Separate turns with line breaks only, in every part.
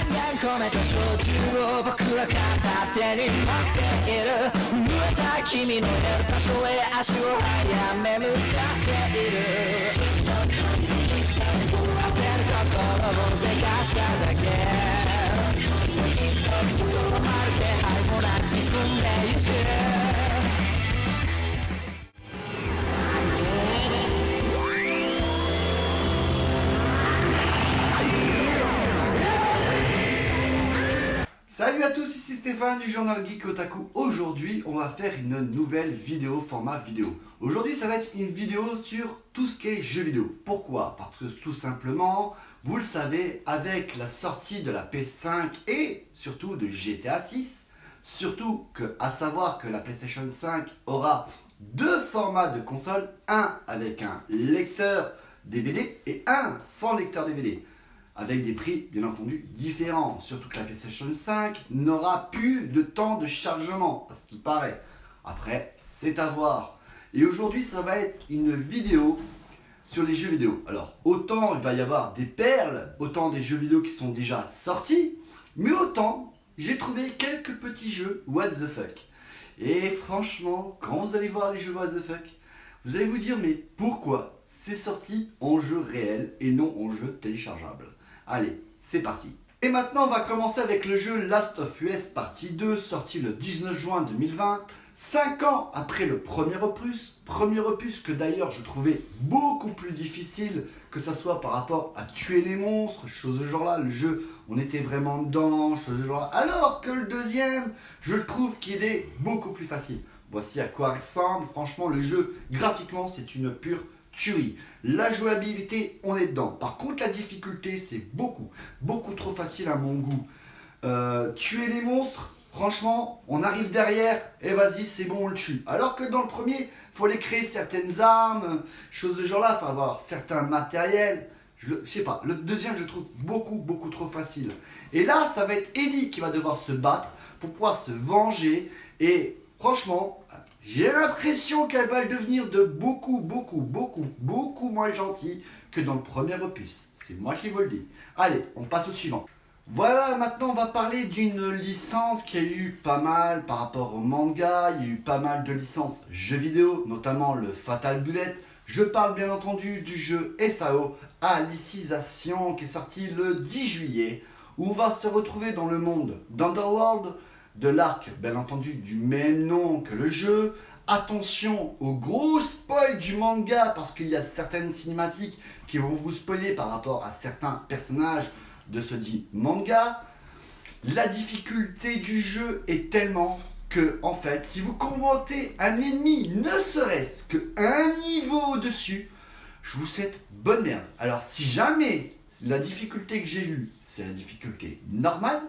込めた焼酎を僕は片手に持っている濡れた君のいる場所へ足を早め向かっている焦る心をせかしただけとどまる気配もなく進んでゆく
Salut à tous, ici Stéphane du journal Geek Otaku. Aujourd'hui, on va faire une nouvelle vidéo format vidéo. Aujourd'hui, ça va être une vidéo sur tout ce qui est jeux vidéo. Pourquoi? Parce que tout simplement, vous le savez, avec la sortie de la PS5 et surtout de GTA 6, surtout à savoir que la PlayStation 5 aura deux formats de console, un avec un lecteur DVD et un sans lecteur DVD. Avec des prix bien entendu différents, surtout que la PlayStation 5 n'aura plus de temps de chargement, à ce qui paraît. Après, c'est à voir. Et aujourd'hui, ça va être une vidéo sur les jeux vidéo. Alors, autant il va y avoir des perles, autant des jeux vidéo qui sont déjà sortis, mais autant j'ai trouvé quelques petits jeux what the fuck. Et franchement, quand vous allez voir les jeux what the fuck, vous allez vous dire, mais pourquoi c'est sorti en jeu réel et non en jeu téléchargeable? Allez, c'est parti. Et maintenant, on va commencer avec le jeu Last of Us Partie 2, sorti le 19 juin 2020, 5 ans après le premier opus que d'ailleurs je trouvais beaucoup plus difficile, que ça soit par rapport à tuer les monstres, chose de genre là, le jeu, on était vraiment dedans, chose de genre là, alors que le deuxième, je trouve qu'il est beaucoup plus facile. Voici à quoi ressemble, franchement, le jeu, graphiquement, c'est une pure tuerie. La jouabilité, on est dedans. Par contre, la difficulté, c'est beaucoup trop facile à mon goût. Tuer les monstres, franchement, on arrive derrière et vas-y, c'est bon, on le tue. Alors que dans le premier, il faut aller créer certaines armes, choses de genre là, il faut avoir certains matériels. Je sais pas, le deuxième, je trouve beaucoup trop facile. Et là, ça va être Ellie qui va devoir se battre pour pouvoir se venger. Et franchement, j'ai l'impression qu'elle va devenir de beaucoup moins gentille que dans le premier opus. C'est moi qui vous le dis. Allez, on passe au suivant. Voilà, maintenant on va parler d'une licence qui a eu pas mal par rapport au manga. Il y a eu pas mal de licences jeux vidéo, notamment le Fatal Bullet. Je parle bien entendu du jeu SAO Alicization qui est sorti le 10 juillet, où on va se retrouver dans le monde d'Underworld, de l'arc, bien entendu, du même nom que le jeu. Attention au gros spoil du manga, parce qu'il y a certaines cinématiques qui vont vous spoiler par rapport à certains personnages de ce dit manga. La difficulté du jeu est tellement que, en fait, si vous combattez un ennemi, ne serait-ce qu'un niveau au-dessus, je vous souhaite bonne merde. Alors, si jamais la difficulté que j'ai vue, c'est la difficulté normale,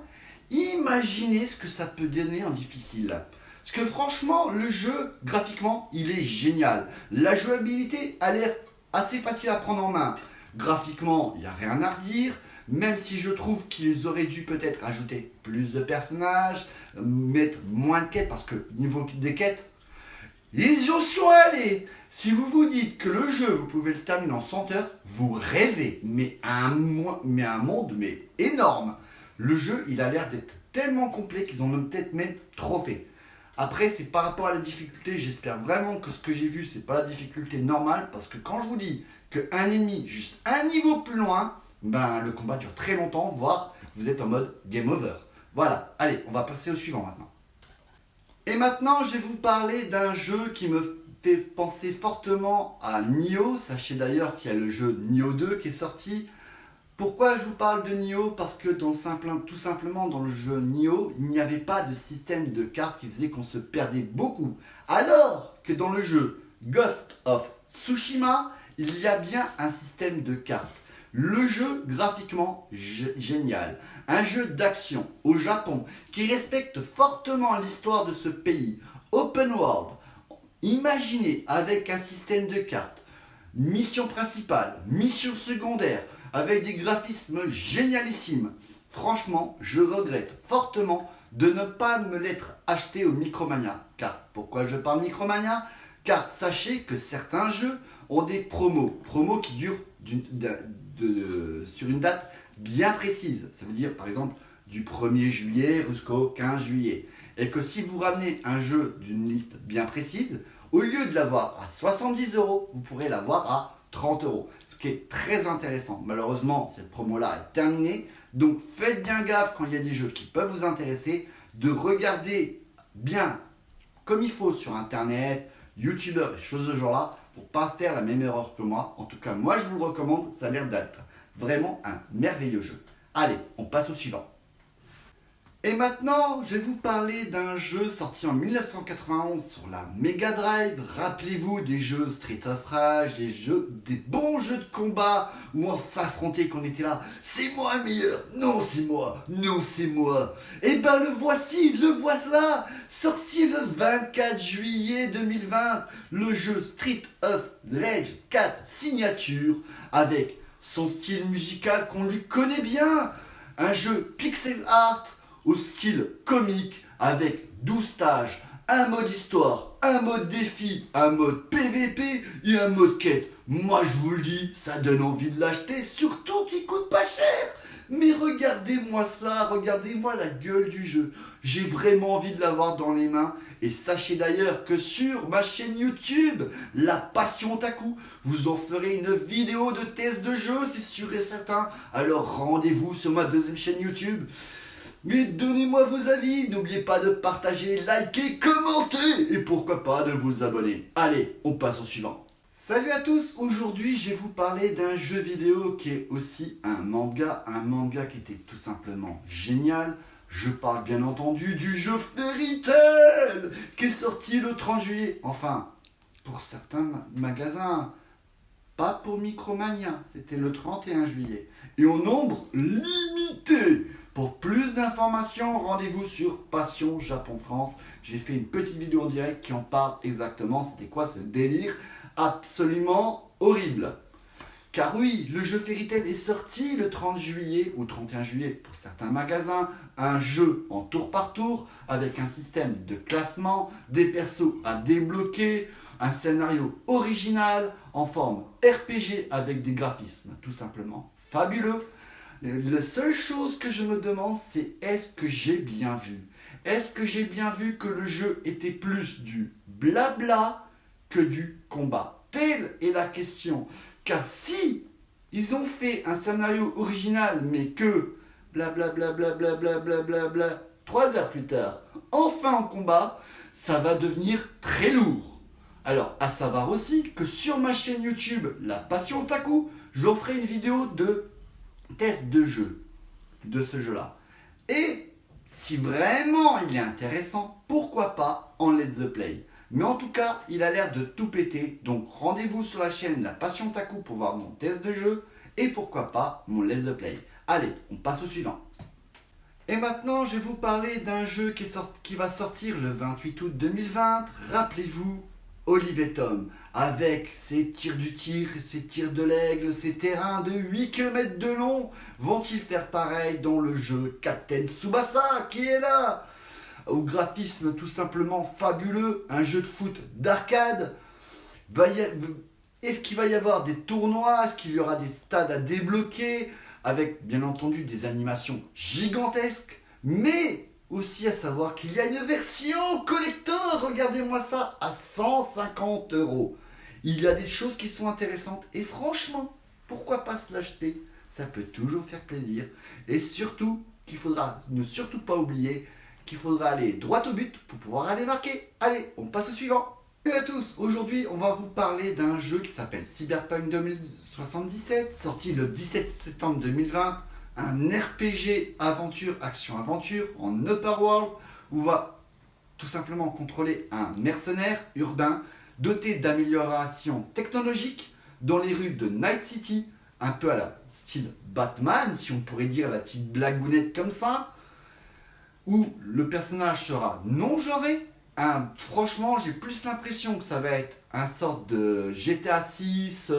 imaginez ce que ça peut donner en difficile. Parce que franchement, le jeu, graphiquement, il est génial. La jouabilité a l'air assez facile à prendre en main. Graphiquement, il n'y a rien à redire. Même si je trouve qu'ils auraient dû peut-être ajouter plus de personnages, mettre moins de quêtes, parce que niveau des quêtes, ils y sont allés. Si vous vous dites que le jeu, vous pouvez le terminer en 100 heures, vous rêvez. Mais un monde énorme. Le jeu, il a l'air d'être tellement complet qu'ils en ont peut-être même trop fait. Après, c'est par rapport à la difficulté, j'espère vraiment que ce que j'ai vu, c'est pas la difficulté normale, parce que quand je vous dis qu'un ennemi, juste un niveau plus loin, ben le combat dure très longtemps, voire vous êtes en mode game over. Voilà, allez, on va passer au suivant maintenant. Et maintenant, je vais vous parler d'un jeu qui me fait penser fortement à Nioh. Sachez d'ailleurs qu'il y a le jeu Nioh 2 qui est sorti. Pourquoi je vous parle de Nioh? Parce que tout simplement dans le jeu Nioh, il n'y avait pas de système de cartes qui faisait qu'on se perdait beaucoup. Alors que dans le jeu Ghost of Tsushima, il y a bien un système de cartes. Le jeu, graphiquement, génial. Un jeu d'action au Japon qui respecte fortement l'histoire de ce pays. Open world. Imaginez avec un système de cartes, mission principale, mission secondaire, avec des graphismes génialissimes. Franchement, je regrette fortement de ne pas me l'être acheté au Micromania. Car, pourquoi je parle Micromania? Car sachez que certains jeux ont des promos qui durent sur une date bien précise. Ça veut dire par exemple du 1er juillet jusqu'au 15 juillet. Et que si vous ramenez un jeu d'une liste bien précise, au lieu de l'avoir à 70 €, vous pourrez l'avoir à 30 €. Ce qui est très intéressant. Malheureusement, cette promo-là est terminée. Donc faites bien gaffe quand il y a des jeux qui peuvent vous intéresser, de regarder bien comme il faut sur internet, youtubeur et choses de ce genre-là, pour ne pas faire la même erreur que moi. En tout cas, moi je vous le recommande, ça a l'air d'être vraiment un merveilleux jeu. Allez, on passe au suivant. Et maintenant, je vais vous parler d'un jeu sorti en 1991 sur la Mega Drive. Rappelez-vous des jeux Street of Rage, des bons jeux de combat où on s'affrontait, qu'on était là. C'est moi le meilleur, non c'est moi, non c'est moi. Et ben le voici, le voilà, sorti le 24 juillet 2020, le jeu Street of Rage 4 Signature avec son style musical qu'on lui connaît bien. Un jeu pixel art au style comique avec 12 stages, un mode histoire, un mode défi, un mode PVP et un mode quête. Moi je vous le dis, ça donne envie de l'acheter, surtout qu'il coûte pas cher. Mais regardez-moi cela, regardez-moi la gueule du jeu. J'ai vraiment envie de l'avoir dans les mains. Et sachez d'ailleurs que sur ma chaîne YouTube, La Passion Otaku, vous en ferez une vidéo de test de jeu, c'est sûr et certain. Alors rendez-vous sur ma deuxième chaîne YouTube. Mais donnez-moi vos avis, n'oubliez pas de partager, liker, commenter et pourquoi pas de vous abonner. Allez, on passe au suivant. Salut à tous, aujourd'hui je vais vous parler d'un jeu vidéo qui est aussi un manga qui était tout simplement génial. Je parle bien entendu du jeu Fairy Tail qui est sorti le 30 juillet. Enfin, pour certains magasins, pas pour Micromania, c'était le 31 juillet. Et au nombre limité. Pour plus d'informations, rendez-vous sur Passion Japon France. J'ai fait une petite vidéo en direct qui en parle exactement. C'était quoi ce délire absolument horrible. Car oui, le jeu Fairy Tail est sorti le 30 juillet ou 31 juillet pour certains magasins. Un jeu en tour par tour avec un système de classement, des persos à débloquer, un scénario original en forme RPG avec des graphismes tout simplement fabuleux. La seule chose que je me demande, c'est est-ce que j'ai bien vu? Est-ce que j'ai bien vu que le jeu était plus du blabla que du combat? Telle est la question. Car si ils ont fait un scénario original, mais que blablabla, 3 heures plus tard, enfin en combat, ça va devenir très lourd. Alors, à savoir aussi que sur ma chaîne YouTube, La Passion Otaku, j'offrais une vidéo de test de jeu de ce jeu-là. Et si vraiment il est intéressant, pourquoi pas en let's play. Mais en tout cas, il a l'air de tout péter. Donc rendez-vous sur la chaîne La Passion Otaku pour voir mon test de jeu et pourquoi pas mon let's play. Allez, on passe au suivant. Et maintenant, je vais vous parler d'un jeu qui va sortir le 28 août 2020. Rappelez-vous, Olive & Tom, avec ses tirs du tir, ses tirs de l'aigle, ses terrains de 8 km de long, vont-ils faire pareil dans le jeu Captain Tsubasa qui est là? Au graphisme tout simplement fabuleux, un jeu de foot d'arcade. Est-ce qu'il va y avoir des tournois? Est-ce qu'il y aura des stades à débloquer? Avec bien entendu des animations gigantesques, mais aussi à savoir qu'il y a une version collector, regardez-moi ça, à 150 €. Il y a des choses qui sont intéressantes et franchement, pourquoi pas se l'acheter? Ça peut toujours faire plaisir. Et surtout, qu'il faudra ne surtout pas oublier qu'il faudra aller droit au but pour pouvoir aller marquer. Allez, on passe au suivant. Salut à tous, aujourd'hui on va vous parler d'un jeu qui s'appelle Cyberpunk 2077, sorti le 17 septembre 2020. Un RPG action-aventure en open world où on va tout simplement contrôler un mercenaire urbain doté d'améliorations technologiques dans les rues de Night City, un peu à la style Batman, si on pourrait dire la petite blagounette comme ça, où le personnage sera non genré. Franchement, j'ai plus l'impression que ça va être un sorte de GTA 6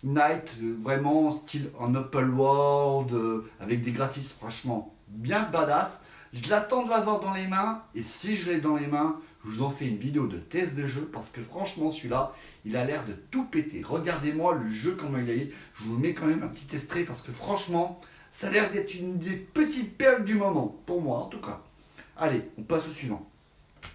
Night, vraiment style en open world, avec des graphismes franchement bien badass. Je l'attends de l'avoir dans les mains, et si je l'ai dans les mains, je vous en fais une vidéo de test de jeu, parce que franchement celui-là, il a l'air de tout péter. Regardez-moi le jeu comment il est, je vous mets quand même un petit extrait, parce que franchement, Ça a l'air d'être une des petites perles du moment, pour moi en tout cas. Allez, on passe au suivant.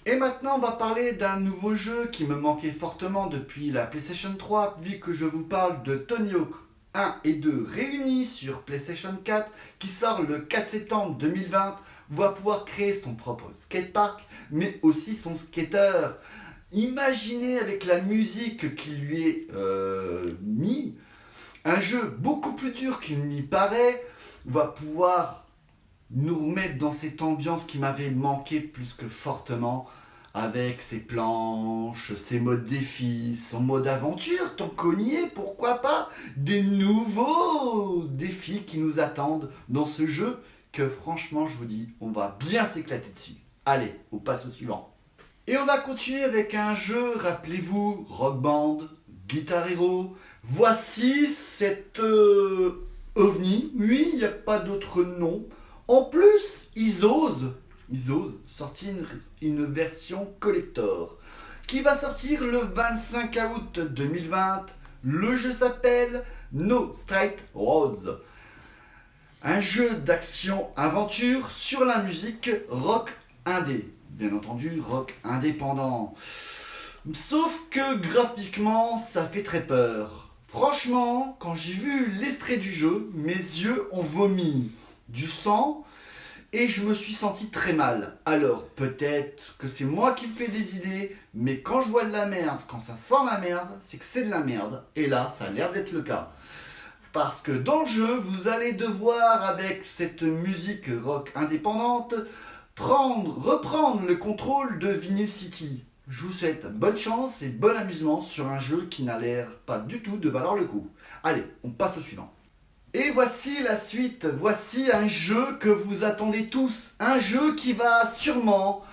Et maintenant, on va parler d'un nouveau jeu qui me manquait fortement depuis la PlayStation 3, vu que je vous parle de Tony Hawk 1 et 2 réunis sur PlayStation 4, qui sort le 4 septembre 2020, va pouvoir créer son propre skatepark, mais aussi son skater. Imaginez avec la musique qui lui est mis, un jeu beaucoup plus dur qu'il n'y paraît, va pouvoir nous remettre dans cette ambiance qui m'avait manqué plus que fortement, avec ses planches, ses modes défis, son mode aventure, tant qu'on y est, pourquoi pas des nouveaux défis qui nous attendent dans ce jeu que franchement je vous dis, on va bien s'éclater dessus. Allez, on passe au suivant. Et on va continuer avec un jeu, rappelez-vous, Rock Band, Guitar Hero. Voici cette ovni, oui, il n'y a pas d'autre nom. En plus, ils osent sortir une version collector qui va sortir le 25 août 2020. Le jeu s'appelle No Straight Roads. Un jeu d'action-aventure sur la musique rock indé. Bien entendu, rock indépendant. Sauf que graphiquement, ça fait très peur. Franchement, quand j'ai vu l'extrait du jeu, mes yeux ont vomi du sang et je me suis senti très mal. Alors, peut-être que c'est moi qui me fais des idées, mais quand je vois de la merde, quand ça sent la merde, c'est que c'est de la merde. Et là, ça a l'air d'être le cas. Parce que dans le jeu, vous allez devoir, avec cette musique rock indépendante, reprendre le contrôle de Vinyl City. Je vous souhaite bonne chance et bon amusement sur un jeu qui n'a l'air pas du tout de valoir le coup. Allez, on passe au suivant. Et voici la suite, voici un jeu que vous attendez tous, un jeu qui va sûrement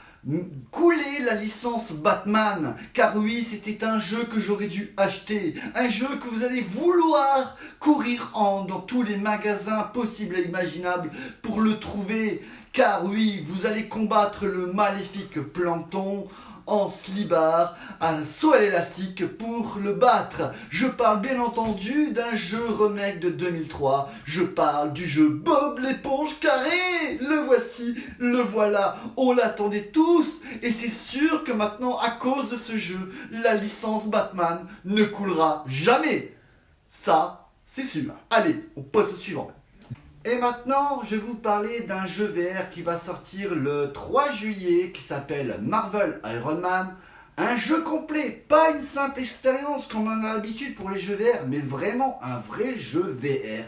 couler la licence Batman, car oui, c'était un jeu que j'aurais dû acheter, un jeu que vous allez vouloir courir dans tous les magasins possibles et imaginables pour le trouver, car oui, vous allez combattre le maléfique Plankton en slibard, un saut à l'élastique pour le battre. Je parle bien entendu d'un jeu remake de 2003. Je parle du jeu Bob l'éponge carré. Le voici, le voilà. On l'attendait tous. Et c'est sûr que maintenant, à cause de ce jeu, la licence Batman ne coulera jamais. Ça, c'est sûr. Allez, on passe au suivant. Et maintenant, je vais vous parler d'un jeu VR qui va sortir le 3 juillet, qui s'appelle Marvel Iron Man. Un jeu complet, pas une simple expérience comme on a l'habitude pour les jeux VR, mais vraiment un vrai jeu VR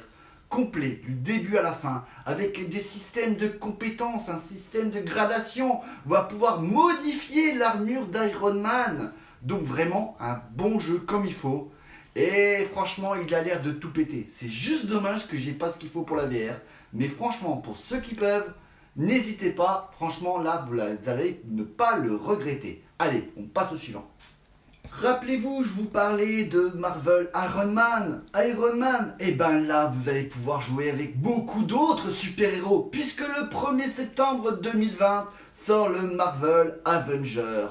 complet, du début à la fin, avec des systèmes de compétences, un système de gradation. On va pouvoir modifier l'armure d'Iron Man. Donc vraiment un bon jeu comme il faut. Et franchement, il a l'air de tout péter. C'est juste dommage que j'ai pas ce qu'il faut pour la VR. Mais franchement, pour ceux qui peuvent, n'hésitez pas. Franchement, là, vous allez ne pas le regretter. Allez, on passe au suivant. Rappelez-vous, je vous parlais de Marvel Iron Man. Iron Man, et ben là, vous allez pouvoir jouer avec beaucoup d'autres super-héros. Puisque le 1er septembre 2020 sort le Marvel Avenger.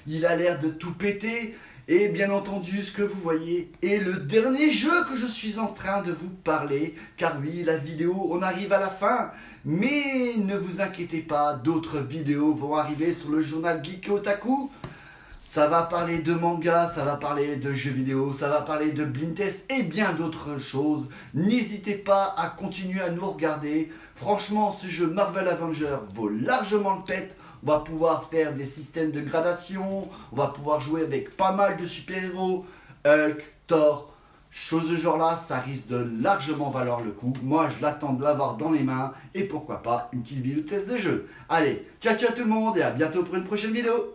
Il a l'air de tout péter. Et bien entendu, ce que vous voyez est le dernier jeu que je suis en train de vous parler. Car oui, la vidéo, on arrive à la fin. Mais ne vous inquiétez pas, d'autres vidéos vont arriver sur le journal Geek et Otaku. Ça va parler de manga, ça va parler de jeux vidéo, ça va parler de blind test et bien d'autres choses. N'hésitez pas à continuer à nous regarder. Franchement, ce jeu Marvel Avenger vaut largement le pet. On va pouvoir faire des systèmes de gradation, on va pouvoir jouer avec pas mal de super-héros, Hulk, Thor, choses de genre là, ça risque de largement valoir le coup. Moi, je l'attends de l'avoir dans les mains et pourquoi pas une petite vidéo de test de jeu. Allez, ciao ciao tout le monde et à bientôt pour une prochaine vidéo.